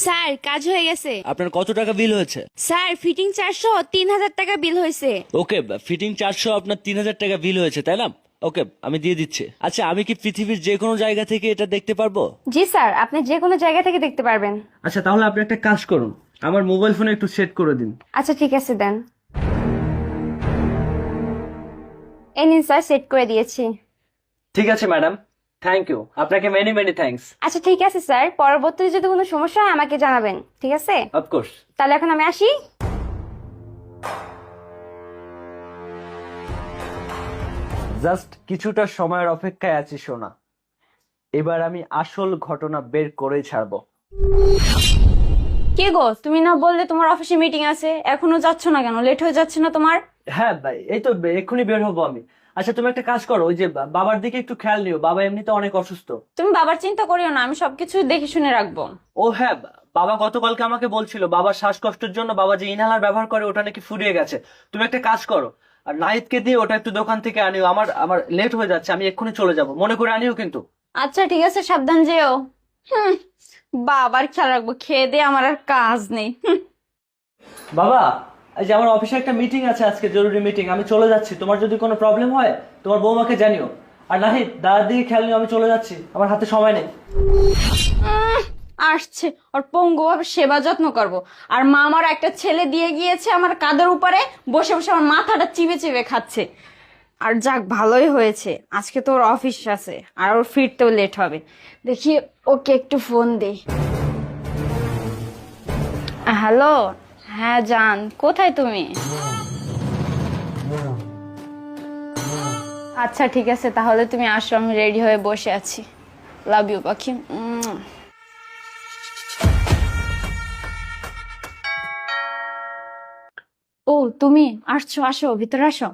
Sir কাজ হয়ে গেছে। আপনার কত টাকা বিল হয়েছে? স্যার ফিটিং 400 3000 টাকা বিল হয়েছে। ওকে, ফিটিং 400 আপনার 3000 টাকা বিল হয়েছে তাই না? ওকে, আমি দিয়ে দিচ্ছি। আচ্ছা, আমি কি পৃথিবীর যে কোনো জায়গা থেকে এটা দেখতে পারবো? জি স্যার, আপনি যে কোনো জায়গা থেকে দেখতে পারবেন। আচ্ছা, তাহলে আপনি একটা কাজ করুন, আমার মোবাইল ফোনে একটু সেট করে দিন। আচ্ছা ঠিক আছে দেন। এই নিন স্যার, সেট করে দিয়েছি। ঠিক আছে ম্যাডাম, থ্যাংক ইউ, আপনাকে মেনি মেনি থ্যাঙ্কস। আচ্ছা ঠিক আছে স্যার, পরবর্তীতে যদি কোনো সমস্যা হয় আমাকে জানাবেন, ঠিক আছে? অফকোর্স। তাহলে এখন আমি আসি। জাস্ট কিছুটা সময়ের অপেক্ষায় আছি সোনা, এবার আমি আসল ঘটনা বের করেই ছাড়বো। কে গো, তুমি না বললে তোমার অফিসে মিটিং আছে, এখনো যাচ্ছ না কেন? লেট হয়ে যাচ্ছে না তোমার? হ্যাঁ ভাই, এই তো এক্ষুনি বের হবো আমি। আচ্ছা, তুমি একটা কাজ করো, ওই যে বাবার দিকে একটু খেয়াল নিও, বাবা এমনিতে অনেক অসুস্থ। তুমি বাবার চিন্তা করিও না, আমি সবকিছু দেখে শুনে রাখবো। ও হ্যাঁ, বাবা গতকালকে আমাকে বলছিল বাবার শ্বাসকষ্টের জন্য বাবা যে ইনহেলার ব্যবহার করে ওটা নাকি ফুরিয়ে গেছে। তুমি একটা কাজ করো, আর নাহিদকে দিয়ে ওটা একটু দোকান থেকে আনিও, আমার আমার লেট হয়ে যাচ্ছে, আমি এক্ষুনি চলে যাব, মনে করে আনিও কিন্তু। আচ্ছা ঠিক আছে, সাবধান যেও। হুম, বাবার খেয়াল রাখবো, খেয়ে দিয়ে আমার আর কাজ নেই। বাবা, এই যে আমার অফিসে একটা মিটিং আছে আজকে, জরুরি মিটিং, আমি চলে যাচ্ছি, তোমার যদি কোনো প্রবলেম হয় তোমার বৌমাকে জানিও। আর নাহিদ, দাদার দিকে খেয়াল নিও, আমি চলে যাচ্ছি, আমার হাতে সময় নেই। আসছে, ওর পঙ্গু ভাবে সেবা যত্ন করবো। আর মা আমার একটা ছেলে দিয়ে গিয়েছে আমার কাঁধের উপরে, বসে বসে আমার মাথাটা চিবে চিবে খাচ্ছে। আর যাক, ভালোই হয়েছে, আজকে তো ওর অফিস আছে আর ওর ফিরতেও লেট হবে। দেখি ওকে একটু ফোন দেই। হ্যালো, হ্যাঁ জান, কোথায় তুমি? আচ্ছা ঠিক আছে, তাহলে তুমি আসো, আমি রেডি হয়ে বসে আছি। লাভ ইউ পাখি। ও তুমি আসছো, আসো ভিতরে আসো।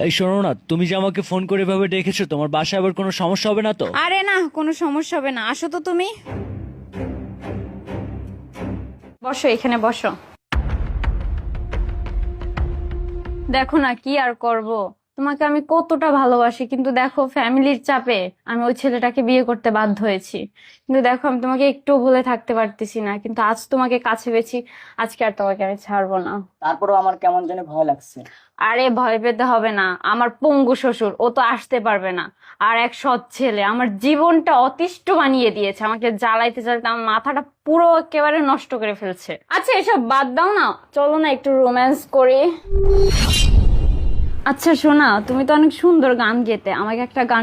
এই শোনো না, তুমি যে আমাকে ফোন করে এভাবে ডেকেছো, তোমার বাসায় আবার কোনো সমস্যা হবে না তো? আরে না, কোনো সমস্যা হবে না, আসো তো তুমি। বসো, এখানে বসো। দেখো না, কি আর করব, তোমাকে আমি কতটা ভালোবাসি, কিন্তু দেখো ফ্যামিলির চাপে আমি ওই ছেলেটাকে বিয়ে করতে বাধ্য হয়েছি। কিন্তু দেখো আমি তোমাকে একটু ভুলে থাকতে পারতেছি না, কিন্তু আজ তোমাকে কাছে পেয়েছি, আজকে আর তোমাকে আমি ছাড়বো না। তারপরেও আমার কেমন জানি ভয় লাগছে। আরে ভয় পেতে হবে না, আমার পঙ্গু শ্বশুর, ও তো আসতে পারবে না। আর এক সৎ ছেলে আমার জীবনটা অতিষ্ঠ বানিয়ে দিয়েছে, আমাকে জ্বালাইতে জ্বালাইতে আমার মাথাটা পুরো একেবারে নষ্ট করে ফেলছে। আচ্ছা এসব বাদ দাও না, চলো না একটু রোম্যান্স করি। আচ্ছা শোনা, তুমি তো অনেক সুন্দর গান গেতে, আমাকে একটা গান